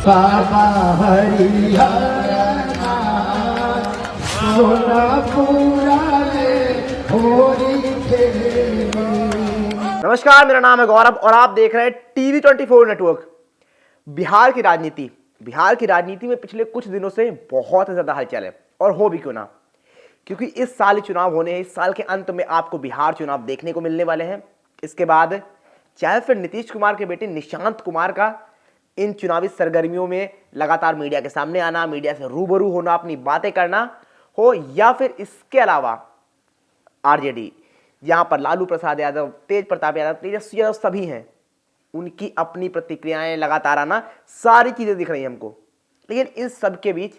बाबा हरिहर सोनापुरा में होली खेली। नमस्कार, मेरा नाम है गौरव और आप देख रहे हैं टीवी 24 नेटवर्क। बिहार की राजनीति में पिछले कुछ दिनों से बहुत ज्यादा हलचल है, और हो भी क्यों ना, क्योंकि इस साल चुनाव होने हैं। इस साल के अंत में आपको बिहार चुनाव देखने को मिलने वाले हैं। इसके बाद चाहे फिर नीतीश कुमार के बेटे निशांत कुमार का इन चुनावी सरगर्मियों में लगातार मीडिया के सामने आना, मीडिया से रूबरू होना, अपनी बातें करना हो, या फिर इसके अलावा आरजेडी, जहां पर लालू प्रसाद यादव, तेज प्रताप यादव, तेजस्वी यादव सभी हैं, उनकी अपनी प्रतिक्रियाएं लगातार आना, सारी चीजें दिख रही हैं हमको। लेकिन इन सब के बीच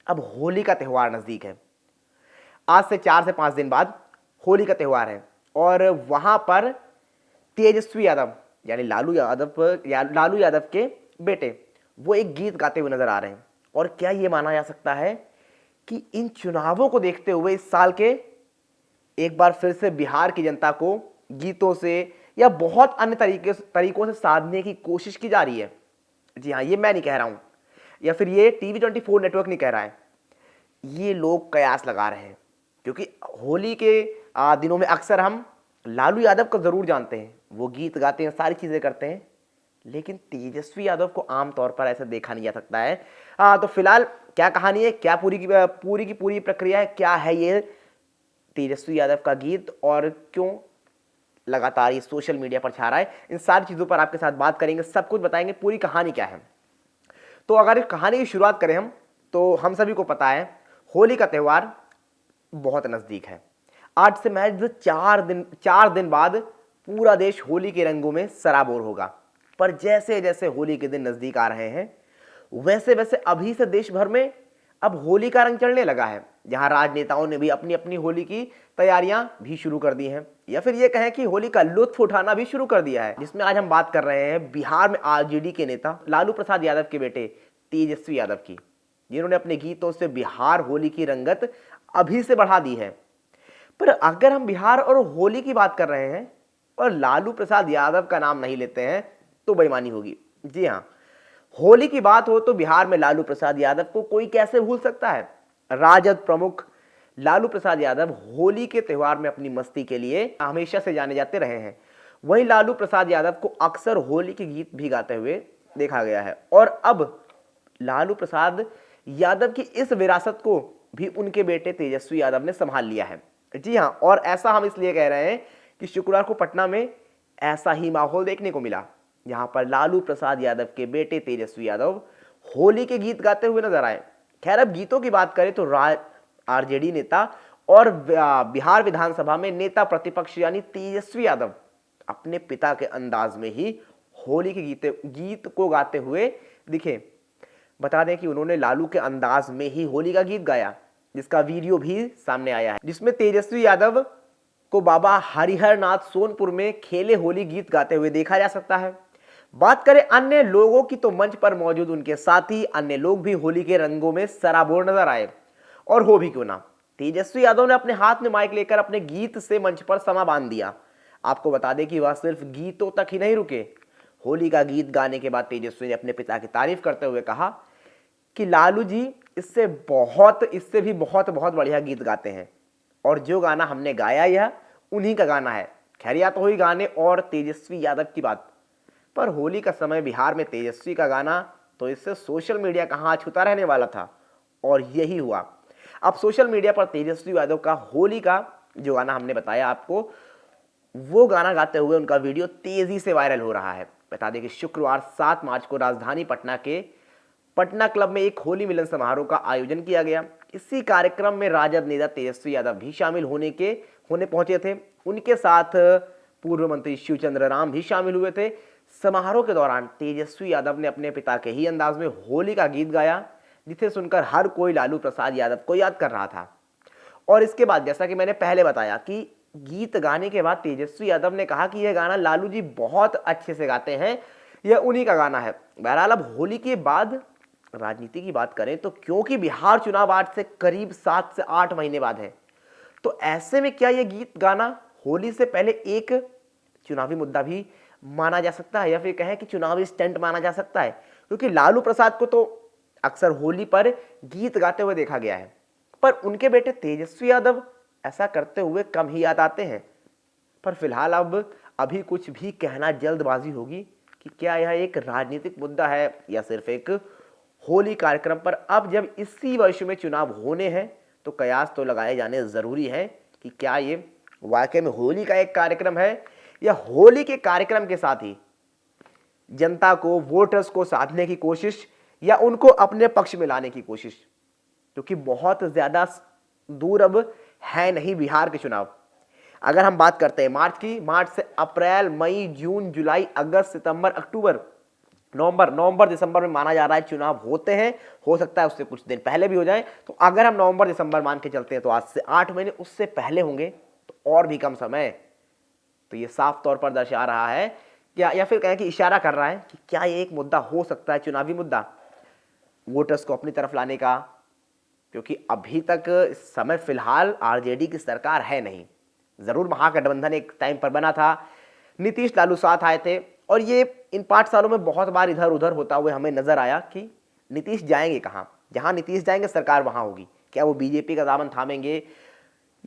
अब होली का त्यौहार नजदीक है। आज से 4 से 5 दिन बाद होली का त्यौहार है, और वहां पर तेजस्वी यादव यानी लालू यादव के बेटे वो एक गीत गाते हुए नजर आ रहे हैं। और क्या ये माना जा सकता है कि इन चुनावों को देखते हुए इस साल के एक बार फिर से बिहार की जनता को गीतों से या बहुत अन्य तरीकों से साधने की कोशिश की जा रही है? जी हाँ, ये मैं नहीं कह रहा हूं, या फिर ये टीवी 24 नेटवर्क नहीं कह रहा है, ये लोग कयास लगा रहे हैं। क्योंकि होली के दिनों में अक्सर हम लालू यादव को जरूर जानते हैं, वो गीत गाते हैं, सारी चीजें करते हैं, लेकिन तेजस्वी यादव को आमतौर पर ऐसा देखा नहीं जा सकता है। तो फिलहाल क्या कहानी है, क्या पूरी प्रक्रिया है, क्या है ये तेजस्वी यादव का गीत, और क्यों लगातार ये सोशल मीडिया पर छा रहा है, इन सारी चीजों पर आपके साथ बात करेंगे, सब कुछ बताएंगे, पूरी कहानी क्या है। तो अगर इस कहानी की शुरुआत करें हम, तो हम सभी को पता है होली का त्यौहार बहुत नजदीक है। आज से महज 4 दिन बाद पूरा देश होली के रंगों में सराबोर होगा। पर जैसे जैसे होली के दिन नजदीक आ रहे हैं, वैसे वैसे अभी से देश भर में अब होली का रंग चढ़ने लगा है, जहां राजनेताओं ने भी अपनी अपनी होली की तैयारियां भी शुरू कर दी हैं, या फिर ये कहें कि होली का लुत्फ उठाना भी शुरू कर दिया है। जिसमें आज हम बात कर रहे हैं बिहार में आरजेडी के नेता लालू प्रसाद यादव के बेटे तेजस्वी यादव की, जिन्होंने अपने गीतों से बिहार होली की रंगत अभी से बढ़ा दी है। पर अगर हम बिहार और होली की बात कर रहे हैं और लालू प्रसाद यादव का नाम नहीं लेते हैं, तो बेईमानी होगी। जी हाँ, होली की बात हो तो बिहार में लालू प्रसाद यादव को कोई कैसे भूल सकता है। राजद प्रमुख लालू प्रसाद यादव होली के त्यौहार में अपनी मस्ती के लिए हमेशा से जाने जाते रहे हैं। वहीं लालू प्रसाद यादव को अक्सर होली के गीत भी गाते हुए देखा गया है, और अब लालू प्रसाद यादव की इस विरासत को भी उनके बेटे तेजस्वी यादव ने संभाल लिया है। जी हाँ, और ऐसा हम इसलिए कह रहे हैं कि शुक्रवार को पटना में ऐसा ही माहौल देखने को मिला, जहां पर लालू प्रसाद यादव के बेटे तेजस्वी यादव होली के गीत गाते हुए नजर आए। खैर, अब गीतों की बात करें तो आरजेडी नेता और बिहार विधानसभा में नेता प्रतिपक्ष यानी तेजस्वी यादव अपने पिता के अंदाज में ही होली के गीत को गाते हुए दिखे। बता दें कि उन्होंने लालू के अंदाज में ही होली का गीत गाया, जिसका वीडियो भी सामने आया है, जिसमें तेजस्वी यादव को बाबा हरिहर नाथ सोनपुर में खेले होली गीत गाते हुए देखा जा सकता है। बात करें अन्य लोगों की, तो मंच पर मौजूद उनके साथी अन्य लोग भी होली के रंगों में सराबोर नजर आए। और हो भी क्यों ना, तेजस्वी यादव ने अपने हाथ में माइक लेकर अपने गीत से मंच पर समा बांध दिया। आपको बता दें कि वह सिर्फ गीतों तक ही नहीं रुके। होली का गीत गाने के बाद तेजस्वी ने अपने पिता की तारीफ करते हुए कहा कि लालू जी इससे भी बहुत बढ़िया गीत गाते हैं, और जो गाना हमने गाया यह उन्हीं का गाना है। खैर, या तो हुई गाने और तेजस्वी यादव की बात, पर होली का समय बिहार में तेजस्वी का गाना, तो इससे सोशल मीडिया कहां छूता रहने वाला था, और यही हुआ। अब सोशल मीडिया पर तेजस्वी यादव का होली का जो गाना हमने बताया आपको, वो गाना गाते हुए उनका वीडियो तेजी से वायरल हो रहा है। बता दें कि शुक्रवार 7 मार्च को राजधानी पटना के पटना क्लब में एक होली मिलन समारोह का आयोजन किया गया। इसी कार्यक्रम में राजद नेता तेजस्वी यादव भी शामिल होने पहुंचे थे। उनके साथ पूर्व मंत्री शिवचंद्र राम भी शामिल हुए थे। समारोह के दौरान तेजस्वी यादव ने अपने पिता के ही अंदाज में होली का गीत गाया, जिसे सुनकर हर कोई लालू प्रसाद यादव को याद कर रहा था। और इसके बाद, जैसा कि मैंने पहले बताया, कि गीत गाने के बाद तेजस्वी यादव ने कहा कि यह गाना लालू जी बहुत अच्छे से गाते हैं, यह उन्हीं का गाना है। बहरहाल, अब होली के बाद राजनीति की बात करें तो क्योंकि बिहार चुनाव आज से करीब 7 से 8 महीने बाद है, तो ऐसे में क्या यह गीत गाना होली से पहले एक चुनावी मुद्दा भी माना जा सकता है या फिर कहें कि चुनावी स्टंट माना जा सकता है, क्योंकि लालू प्रसाद को तो अक्सर होली पर गीत गाते हुए देखा गया है, पर उनके बेटे तेजस्वी यादव ऐसा करते हुए कम ही याद आते हैं। पर फिलहाल अब अभी कुछ भी कहना जल्दबाजी होगी कि क्या यह एक राजनीतिक मुद्दा है या सिर्फ एक होली कार्यक्रम पर। अब जब इसी वर्ष में चुनाव होने हैं तो कयास तो लगाए जाने जरूरी है कि क्या ये वाकई में होली का एक कार्यक्रम है या होली के कार्यक्रम के साथ ही जनता को, वोटर्स को साधने की कोशिश या उनको अपने पक्ष में लाने की कोशिश, क्योंकि बहुत ज्यादा दूर अब है नहीं बिहार के चुनाव। अगर हम बात करते हैं मार्च की, मार्च से अप्रैल, मई, जून, जुलाई, अगस्त, सितंबर, अक्टूबर, नवंबर दिसंबर में माना जा रहा है चुनाव होते हैं। हो सकता है उससे कुछ दिन पहले भी हो जाए। तो अगर हम नवंबर दिसंबर मान के चलते हैं तो आज से 8 महीने उससे पहले होंगे, तो और भी कम समय। तो ये साफ तौर पर दर्शा रहा है या फिर कहें कि इशारा कर रहा है कि क्या ये एक मुद्दा हो सकता है, चुनावी मुद्दा, वोटर्स को अपनी तरफ लाने का। क्योंकि अभी तक इस समय फिलहाल आरजेडी की सरकार है नहीं। जरूर महागठबंधन एक टाइम पर बना था, नीतीश लालू साथ आए थे, और ये इन 5 सालों में बहुत बार इधर उधर होता हुए हमें नजर आया कि नीतीश जाएंगे कहां, जहां नीतीश जाएंगे सरकार वहां होगी। क्या वो बीजेपी का दामन थामेंगे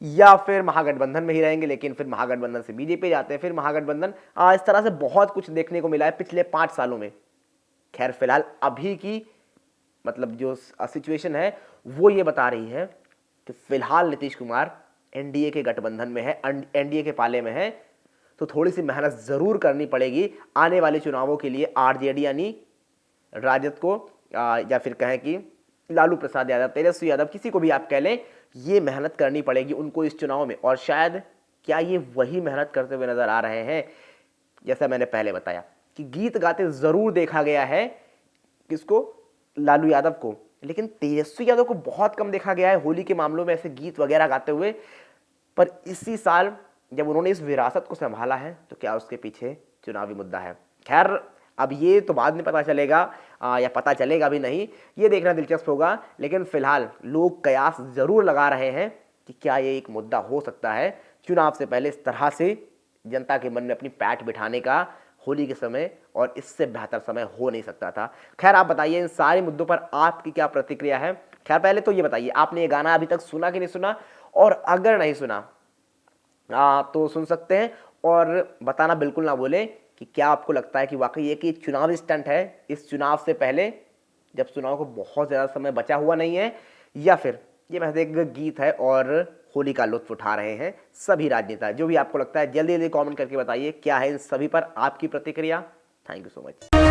या फिर महागठबंधन में ही रहेंगे, लेकिन फिर महागठबंधन से बीजेपी जाते हैं, फिर महागठबंधन, इस तरह से बहुत कुछ देखने को मिला है पिछले 5 सालों में। खैर फिलहाल अभी की मतलब जो सिचुएशन है वो ये बता रही है कि फिलहाल नीतीश कुमार एनडीए के गठबंधन में है, एनडीए के पाले में है। तो थोड़ी सी मेहनत जरूर करनी पड़ेगी आने वाले चुनावों के लिए आरजेडी यानी राजद को, या फिर कहें कि लालू प्रसाद यादव, तेजस्वी यादव, किसी को भी आप कह लें, ये मेहनत करनी पड़ेगी उनको इस चुनाव में। और शायद क्या ये वही मेहनत करते हुए नजर आ रहे हैं। जैसा मैंने पहले बताया कि गीत गाते जरूर देखा गया है किसको, लालू यादव को, लेकिन तेजस्वी यादव को बहुत कम देखा गया है होली के मामलों में ऐसे गीत वगैरह गाते हुए। पर इसी साल जब उन्होंने इस विरासत को संभाला है तो क्या उसके पीछे चुनावी मुद्दा है। खैर अब ये तो बाद में पता चलेगा, या पता चलेगा भी नहीं, ये देखना दिलचस्प होगा। लेकिन फिलहाल लोग कयास जरूर लगा रहे हैं कि क्या ये एक मुद्दा हो सकता है चुनाव से पहले इस तरह से जनता के मन में अपनी पैठ बिठाने का होली के समय, और इससे बेहतर समय हो नहीं सकता था। खैर आप बताइए इन सारे मुद्दों पर आपकी क्या प्रतिक्रिया है। खैर पहले तो ये बताइए आपने ये गाना अभी तक सुना कि नहीं सुना, और अगर नहीं सुना तो सुन सकते हैं। और बताना बिल्कुल ना भूलें कि क्या आपको लगता है कि वाकई ये कि चुनावी स्टंट है इस चुनाव से पहले, जब चुनाव को बहुत ज़्यादा समय बचा हुआ नहीं है, या फिर ये महज एक गीत है और होली का लुत्फ उठा रहे हैं सभी राजनेता। जो भी आपको लगता है जल्दी जल्दी कमेंट करके बताइए क्या है इन सभी पर आपकी प्रतिक्रिया। Thank you so much.